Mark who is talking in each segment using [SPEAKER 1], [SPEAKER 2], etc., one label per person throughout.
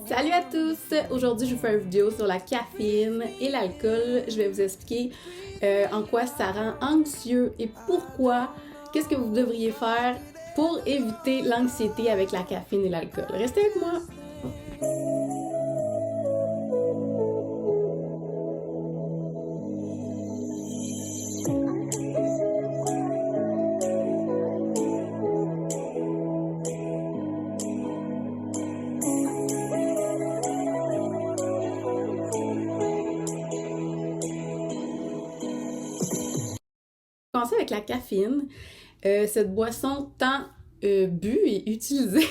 [SPEAKER 1] Salut à tous! Aujourd'hui, je vous fais une vidéo sur la caféine et l'alcool. Je vais vous expliquer en quoi ça rend anxieux et pourquoi, qu'est-ce que vous devriez faire pour éviter l'anxiété avec la caféine et l'alcool. Restez avec moi! Commencer avec la caféine. Cette boisson tant bue et utilisée.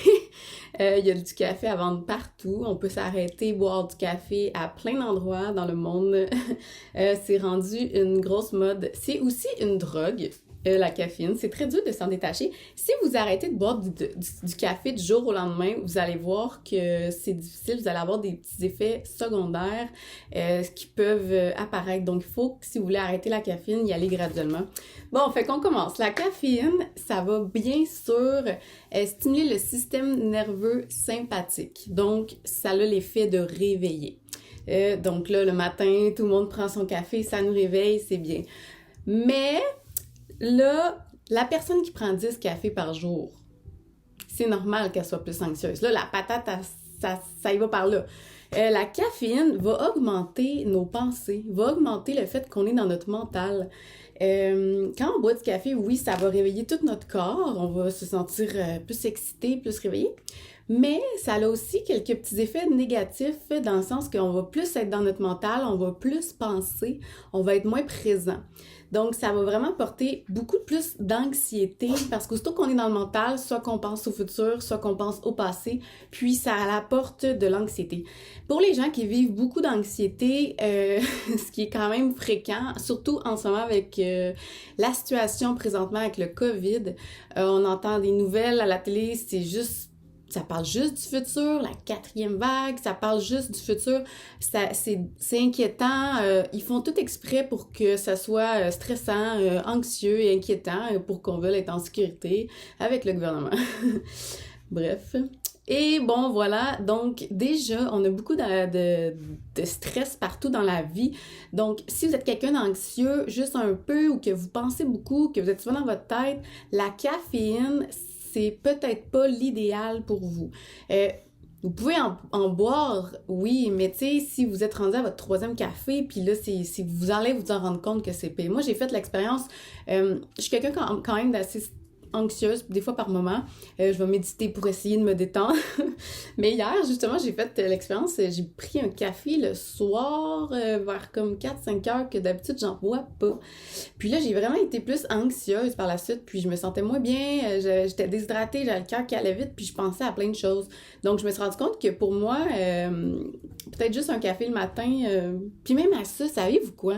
[SPEAKER 1] Il y a du café à vendre partout. On peut s'arrêter, boire du café à plein d'endroits dans le monde. C'est rendu une grosse mode. C'est aussi une drogue. La caféine, c'est très dur de s'en détacher. Si vous arrêtez de boire du café du jour au lendemain, vous allez voir que c'est difficile, vous allez avoir des petits effets secondaires qui peuvent apparaître. Donc, il faut que si vous voulez arrêter la caféine, y aller graduellement. Bon, fait qu'on commence. La caféine, ça va bien sûr stimuler le système nerveux sympathique. Donc, ça a l'effet de réveiller. Donc là, le matin, tout le monde prend son café, ça nous réveille, c'est bien. Mais là, la personne qui prend 10 cafés par jour, c'est normal qu'elle soit plus anxieuse. Là, la patate, ça y va par là. La caféine va augmenter nos pensées, va augmenter le fait qu'on est dans notre mental. Quand on boit du café, oui, ça va réveiller tout notre corps, on va se sentir plus excité, plus réveillé, mais ça a aussi quelques petits effets négatifs dans le sens qu'on va plus être dans notre mental, on va plus penser, on va être moins présent. Donc, ça va vraiment porter beaucoup plus d'anxiété parce qu'aussitôt qu'on est dans le mental, soit qu'on pense au futur, soit qu'on pense au passé, puis ça apporte de l'anxiété. Pour les gens qui vivent beaucoup d'anxiété, ce qui est quand même fréquent, surtout en ce moment avec la situation présentement avec le COVID, on entend des nouvelles à la télé, ça parle juste du futur, la 4e vague, ça parle juste du futur, c'est inquiétant, ils font tout exprès pour que ça soit stressant, anxieux et inquiétant, pour qu'on veuille être en sécurité avec le gouvernement. Bref. Et bon, voilà, donc déjà, on a beaucoup de stress partout dans la vie. Donc, si vous êtes quelqu'un d'anxieux, juste un peu, ou que vous pensez beaucoup, que vous êtes souvent dans votre tête, la caféine, c'est peut-être pas l'idéal pour vous. Vous pouvez en boire, oui, mais tu sais, si vous êtes rendu à votre 3e café, puis là, vous allez vous en rendre compte que c'est pire. Moi, j'ai fait l'expérience, je suis quelqu'un quand même d'assez anxieuse, des fois par moment. Je vais méditer pour essayer de me détendre. Mais hier, justement, j'ai fait l'expérience, j'ai pris un café le soir, vers comme 4-5 heures, que d'habitude, j'en bois pas. Puis là, j'ai vraiment été plus anxieuse par la suite, puis je me sentais moins bien, j'étais déshydratée, j'avais le cœur qui allait vite, puis je pensais à plein de choses. Donc, je me suis rendu compte que pour moi, peut-être juste un café le matin, puis même à ça, savez-vous quoi?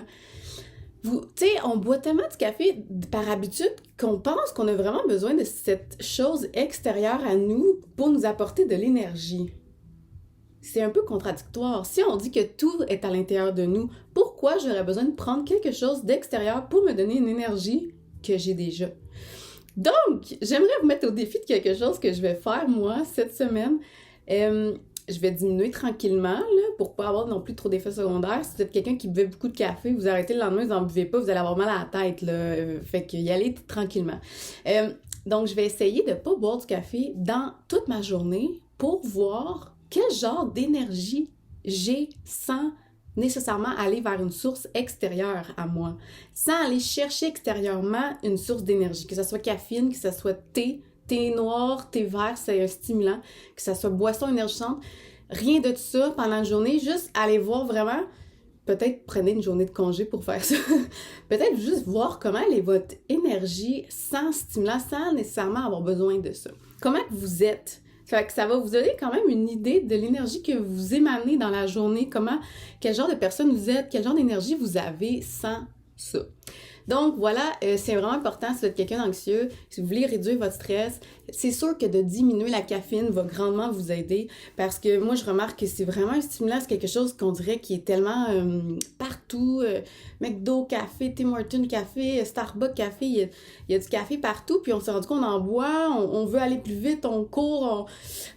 [SPEAKER 1] Tu sais, on boit tellement de café par habitude qu'on pense qu'on a vraiment besoin de cette chose extérieure à nous pour nous apporter de l'énergie. C'est un peu contradictoire. Si on dit que tout est à l'intérieur de nous, pourquoi j'aurais besoin de prendre quelque chose d'extérieur pour me donner une énergie que j'ai déjà? Donc, j'aimerais vous mettre au défi de quelque chose que je vais faire, moi, cette semaine. Je vais diminuer tranquillement, là, pour pas avoir non plus trop d'effets secondaires. Si vous êtes quelqu'un qui buvait beaucoup de café, vous arrêtez le lendemain, vous n'en buvez pas, vous allez avoir mal à la tête, là. Fait que y aller tranquillement. Donc, je vais essayer de pas boire du café dans toute ma journée pour voir quel genre d'énergie j'ai sans nécessairement aller vers une source extérieure à moi, sans aller chercher extérieurement une source d'énergie, que ce soit caféine, que ce soit thé noir, thé vert, c'est un stimulant, que ce soit boisson énergisante, rien de tout ça pendant la journée, juste aller voir vraiment, peut-être prenez une journée de congé pour faire ça, peut-être juste voir comment est votre énergie sans stimulant, sans nécessairement avoir besoin de ça. Comment vous êtes? Fait que ça va vous donner quand même une idée de l'énergie que vous émanez dans la journée, quel genre de personne vous êtes, quel genre d'énergie vous avez sans ça. Donc voilà, c'est vraiment important si vous êtes quelqu'un d'anxieux, si vous voulez réduire votre stress, c'est sûr que de diminuer la caféine va grandement vous aider parce que moi je remarque que c'est vraiment un stimulant, c'est quelque chose qu'on dirait qui est tellement partout, McDo café, Tim Hortons café, Starbucks café, il y a du café partout, puis on s'est rendu qu'on en boit, on veut aller plus vite, on court,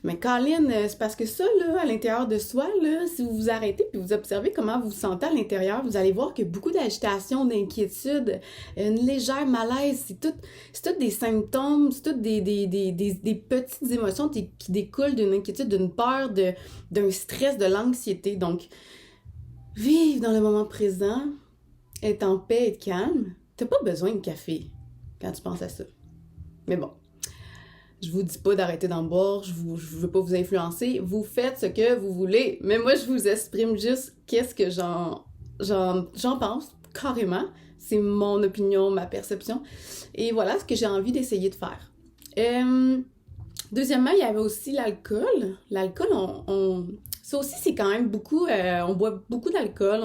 [SPEAKER 1] mais Colin, c'est parce que ça, là, à l'intérieur de soi, là, si vous vous arrêtez puis vous observez comment vous vous sentez à l'intérieur, vous allez voir que beaucoup d'agitation, d'inquiétude, une légère malaise, c'est tout des symptômes, c'est tout des petites émotions qui découlent d'une inquiétude, d'une peur, d'un stress, de l'anxiété. Donc, vivre dans le moment présent, être en paix, être calme, t'as pas besoin de café quand tu penses à ça. Mais bon, je vous dis pas d'arrêter d'en boire, je veux pas vous influencer, vous faites ce que vous voulez, mais moi je vous exprime juste qu'est-ce que j'en pense, carrément. C'est mon opinion, ma perception. Et voilà ce que j'ai envie d'essayer de faire. Deuxièmement, il y avait aussi l'alcool. L'alcool, ça aussi, c'est quand même beaucoup... on boit beaucoup d'alcool.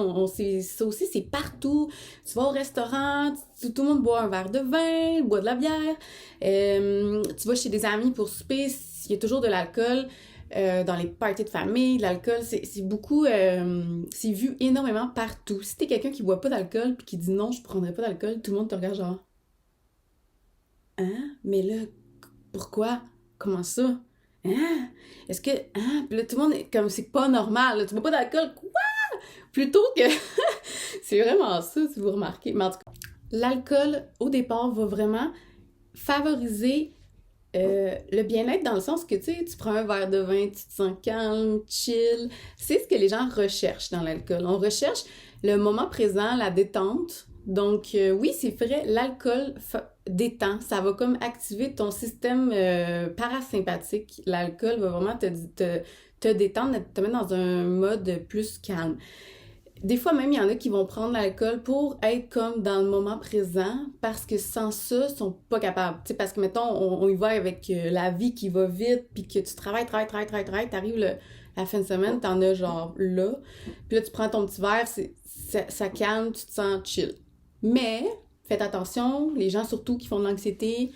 [SPEAKER 1] Ça aussi, c'est partout. Tu vas au restaurant, tout le monde boit un verre de vin, boit de la bière. Tu vas chez des amis pour souper, il y a toujours de l'alcool. Dans les parties de famille, l'alcool, c'est beaucoup... c'est vu énormément partout. Si t'es quelqu'un qui boit pas d'alcool puis qui dit non, je prendrai pas d'alcool, tout le monde te regarde genre... Hein? Mais là, pourquoi? Comment ça? Hein? Est-ce que... Hein? Puis là, tout le monde est comme... C'est pas normal. Là, tu bois pas d'alcool? Quoi? Plutôt que... c'est vraiment ça, si vous remarquez. Mais en tout cas, l'alcool, au départ, va vraiment favoriser le bien-être dans le sens que, tu sais, tu prends un verre de vin, tu te sens calme, chill. C'est ce que les gens recherchent dans l'alcool. On recherche le moment présent, la détente. Donc, oui, c'est vrai, l'alcool détend. Ça va comme activer ton système parasympathique. L'alcool va vraiment te détendre, te mettre dans un mode plus calme. Des fois même, il y en a qui vont prendre l'alcool pour être comme dans le moment présent parce que sans ça, ils sont pas capables. Tu sais, parce que, mettons, on y va avec la vie qui va vite puis que tu travailles, t'arrives la fin de semaine, t'en as genre là. Puis là, tu prends ton petit verre, ça calme, tu te sens chill. Mais, faites attention, les gens surtout qui font de l'anxiété,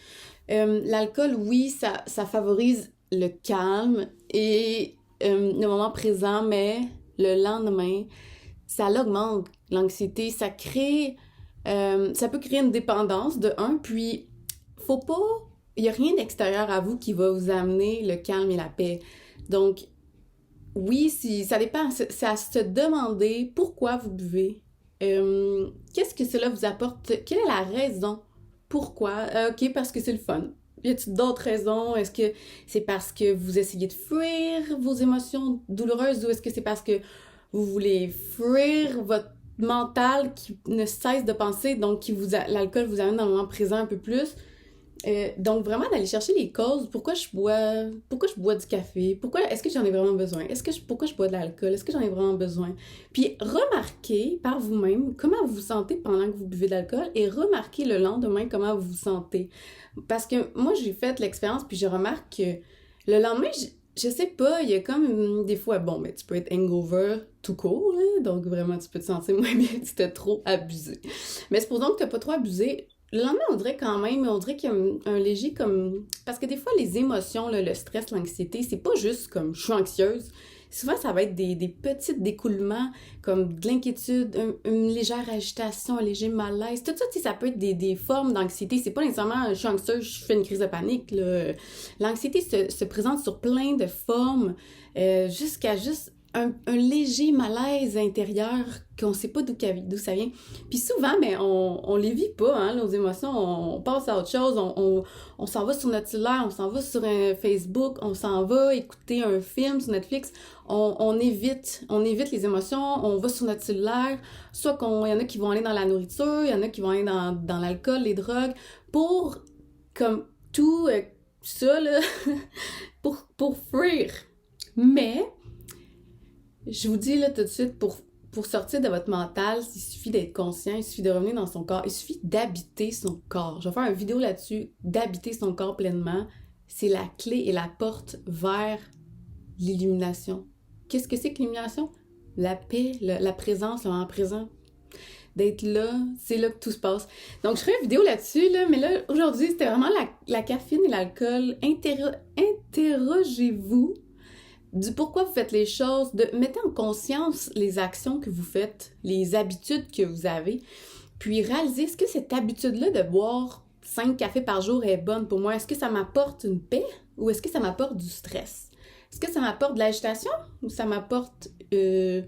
[SPEAKER 1] l'alcool, oui, ça favorise le calme et le moment présent, mais le lendemain, ça l'augmente l'anxiété, ça peut créer une dépendance de un, puis faut pas, il y a rien d'extérieur à vous qui va vous amener le calme et la paix. Donc, oui, ça dépend, c'est à se demander pourquoi vous buvez. Qu'est-ce que cela vous apporte? Quelle est la raison? Pourquoi? Ok, parce que c'est le fun. Y a-t-il d'autres raisons? Est-ce que c'est parce que vous essayez de fuir vos émotions douloureuses ou est-ce que c'est parce que vous voulez fuir votre mental qui ne cesse de penser, donc l'alcool vous amène dans le moment présent un peu plus? Donc vraiment d'aller chercher les causes, pourquoi je bois du café, est-ce que j'en ai vraiment besoin, pourquoi je bois de l'alcool, est-ce que j'en ai vraiment besoin, puis remarquez par vous-même comment vous vous sentez pendant que vous buvez de l'alcool et remarquez le lendemain comment vous vous sentez, parce que moi j'ai fait l'expérience puis je remarque que le lendemain je sais pas, il y a comme des fois, bon, mais tu peux être hangover tout court, là, donc vraiment tu peux te sentir moins bien si t'as trop abusé, mais supposons que t'as pas trop abusé. Le lendemain, on dirait qu'il y a un léger comme... Parce que des fois, les émotions, là, le stress, l'anxiété, c'est pas juste comme je suis anxieuse. Souvent, ça va être des petits découlements comme de l'inquiétude, une légère agitation, un léger malaise. Tout ça, tu sais, ça peut être des formes d'anxiété. C'est pas nécessairement je suis anxieuse, je fais une crise de panique, là. L'anxiété se présente sur plein de formes, jusqu'à juste un léger malaise intérieur qu'on sait pas d'où ça vient. Puis souvent, mais on les vit pas, hein, nos émotions, on passe à autre chose, on s'en va sur notre cellulaire, on s'en va sur Facebook, on s'en va écouter un film sur Netflix, on évite les émotions, on va sur notre cellulaire, soit il y en a qui vont aller dans la nourriture, il y en a qui vont aller dans l'alcool, les drogues, pour, comme, tout ça, là, pour fuir. Mais... Je vous dis là tout de suite, pour sortir de votre mental, il suffit d'être conscient, il suffit de revenir dans son corps, il suffit d'habiter son corps. Je vais faire une vidéo là-dessus, d'habiter son corps pleinement. C'est la clé et la porte vers l'illumination. Qu'est-ce que c'est que l'illumination? La paix, la présence, le moment présent. d'être là, c'est là que tout se passe. Donc, je ferai une vidéo là-dessus, là, mais là, aujourd'hui, c'était vraiment la caféine et l'alcool. Interrogez-vous du pourquoi vous faites les choses, mettez en conscience les actions que vous faites, les habitudes que vous avez, puis réalisez, est-ce que cette habitude-là de boire 5 cafés par jour est bonne pour moi? Est-ce que ça m'apporte une paix ou est-ce que ça m'apporte du stress? Est-ce que ça m'apporte de l'agitation ou ça m'apporte... tu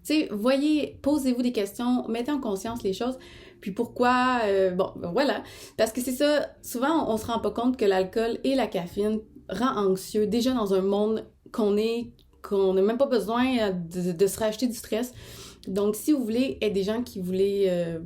[SPEAKER 1] sais, voyez, posez-vous des questions, mettez en conscience les choses. Puis pourquoi... bon, voilà. Parce que c'est ça, souvent, on se rend pas compte que l'alcool et la caféine rend anxieux, déjà dans un monde qu'on n'a même pas besoin de se rajouter du stress. Donc, si vous voulez être des gens qui voulaient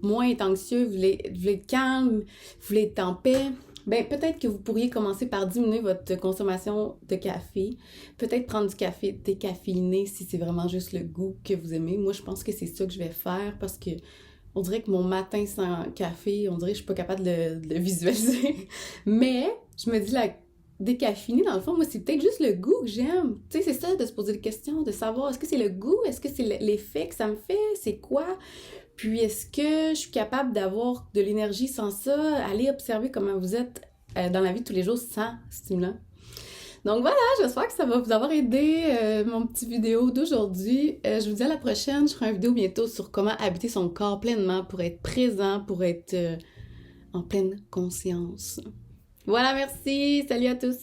[SPEAKER 1] moins être anxieux, vous voulez être calme, vous voulez être en paix, ben peut-être que vous pourriez commencer par diminuer votre consommation de café. Peut-être prendre du café décaféiné si c'est vraiment juste le goût que vous aimez. Moi, je pense que c'est ça que je vais faire parce que on dirait que mon matin sans café, on dirait que je suis pas capable de le visualiser. Mais je me dis, la décaféiné, dans le fond, moi, c'est peut-être juste le goût que j'aime. Tu sais, c'est ça, de se poser des questions, de savoir, est-ce que c'est le goût? Est-ce que c'est l'effet que ça me fait? C'est quoi? Puis, est-ce que je suis capable d'avoir de l'énergie sans ça? Allez observer comment vous êtes dans la vie de tous les jours sans stimulant. Donc voilà, j'espère que ça va vous avoir aidé, mon petit vidéo d'aujourd'hui. Je vous dis à la prochaine. Je ferai une vidéo bientôt sur comment habiter son corps pleinement pour être présent, pour être en pleine conscience. Voilà, merci. Salut à tous.